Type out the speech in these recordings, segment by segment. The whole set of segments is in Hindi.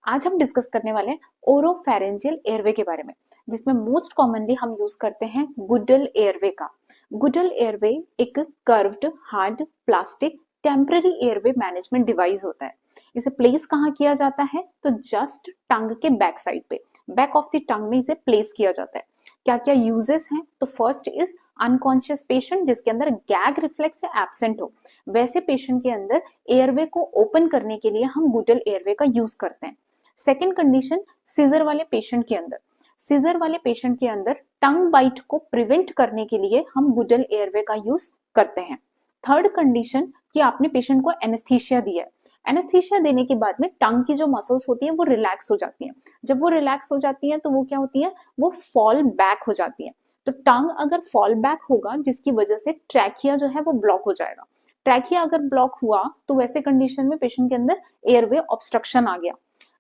आज हम डिस्कस करने वाले हैं ओरोफेरेंजियल एयरवे के बारे में, जिसमें मोस्ट कॉमनली हम यूज करते हैं गुडल एयरवे का। गुडल एयरवे एक curved hard plastic temporary airway management device होता है। इसे प्लेस कहाँ किया जाता है? तो जस्ट टंग के बैक साइड पे, बैक ऑफ द टंग में इसे प्लेस किया जाता है। क्या क्या यूजेस हैं? तो फर्स्ट इज अनकॉन्शियस पेशेंट जिसके अंदर गैग रिफ्लेक्स एब्सेंट हो, वैसे पेशेंट के अंदर एयरवे को ओपन करने के लिए हम गुडल एयरवे का यूज करते हैं। सेकेंड कंडीशन, सीजर वाले पेशेंट के अंदर, सीजर वाले पेशेंट के अंदर टंग बाइट को प्रिवेंट करने के लिए हम गुडल एयरवे का यूज करते हैं। थर्ड कंडीशन कि आपने पेशेंट को एनेस्थीसिया दिया है, एनेस्थीसिया देने के बाद में टंग की जो मसल्स होती हैं वो रिलैक्स हो जाती हैं। जब वो रिलैक्स हो जाती हैं तो वो क्या होती है, वो फॉल बैक हो जाती है। तो टंग अगर फॉल बैक होगा जिसकी वजह से ट्रैकिया जो है वो ब्लॉक हो जाएगा। ट्रैकिया अगर ब्लॉक हुआ तो वैसे कंडीशन में पेशेंट के अंदर एयरवे ऑब्स्ट्रक्शन आ गया।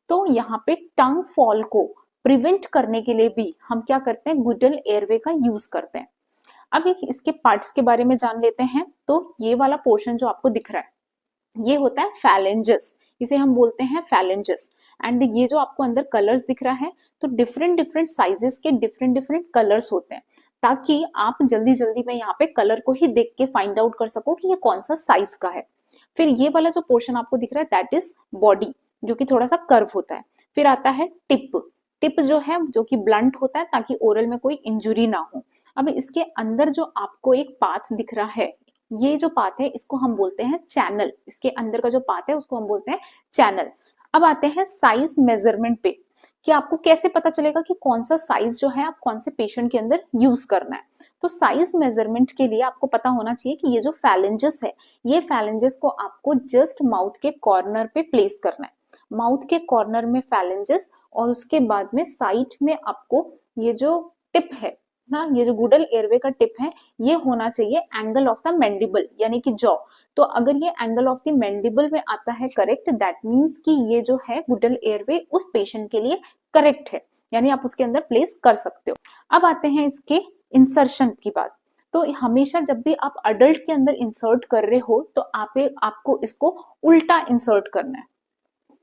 तो यहाँ पे टंग फॉल को प्रिवेंट करने के लिए भी हम क्या करते हैं, गुडल एयरवे का यूज करते हैं। अब इसके पार्ट्स के बारे में जान लेते हैं। तो ये वाला पोर्शन जो आपको दिख रहा है ये होता है फैलेंजेस, इसे हम बोलते हैं फैलेंजेस। एंड ये जो आपको अंदर कलर्स दिख रहा है, तो डिफरेंट डिफरेंट साइजेस के डिफरेंट डिफरेंट कलर्स होते हैं, ताकि आप जल्दी जल्दी में यहाँ पे कलर को ही देख के फाइंड आउट कर सको कि ये कौन सा साइज का है। फिर ये वाला जो पोर्शन आपको दिख रहा है दैट इज बॉडी, जो कि थोड़ा सा कर्व होता है। फिर आता है टिप, टिप जो है जो कि ब्लंट होता है ताकि ओरल में कोई इंजुरी ना हो। अब इसके अंदर जो आपको एक पाथ दिख रहा है, ये जो पाथ है इसको हम बोलते हैं चैनल। इसके अंदर का जो पाथ है उसको हम बोलते हैं चैनल। अब आते हैं साइज मेजरमेंट पे, कि आपको कैसे पता चलेगा कि कौन सा साइज जो है आप कौन से पेशेंट के अंदर यूज करना है। तो साइज मेजरमेंट के लिए आपको पता होना चाहिए कि ये जो फैलेंजेस है, ये फैलेंजेस को आपको जस्ट माउथ के कॉर्नर पे प्लेस करना है। माउथ के कॉर्नर में फैलेंजेस, और उसके बाद में साइड में आपको ये जो टिप है ना, ये जो गुडल एयरवे का टिप है, ये होना चाहिए एंगल ऑफ द मैंडिबल यानी कि जॉ। तो अगर ये एंगल ऑफ द मैंडिबल में आता है करेक्ट, दैट मीन्स कि ये जो है गुडल एयरवे उस पेशेंट के लिए करेक्ट है, यानी आप उसके अंदर प्लेस कर सकते हो। अब आते हैं इसके इंसर्शन की बात। तो हमेशा जब भी आप अडल्ट के अंदर इंसर्ट कर रहे हो तो आपको इसको उल्टा इंसर्ट करना है,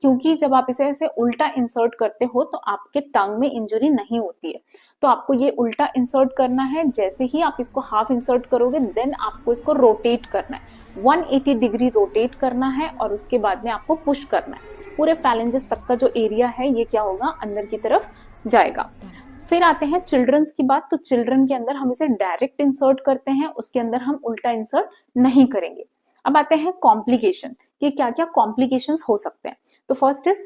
क्योंकि जब आप इसे ऐसे उल्टा इंसर्ट करते हो तो आपके टंग में इंजरी नहीं होती है। तो आपको ये उल्टा इंसर्ट करना है। जैसे ही आप इसको हाफ इंसर्ट करोगे देन आपको इसको रोटेट करना है, 180 डिग्री रोटेट करना है, और उसके बाद में आपको पुश करना है। पूरे फैलेंजेस तक का जो एरिया है ये क्या होगा, अंदर की तरफ जाएगा। फिर आते हैं चिल्ड्रंस की बात। तो चिल्ड्रन के अंदर हम इसे डायरेक्ट इंसर्ट करते हैं, उसके अंदर हम उल्टा इंसर्ट नहीं करेंगे। अब आते हैं कॉम्प्लिकेशन, कि क्या क्या कॉम्प्लिकेशंस हो सकते हैं। तो फर्स्ट इज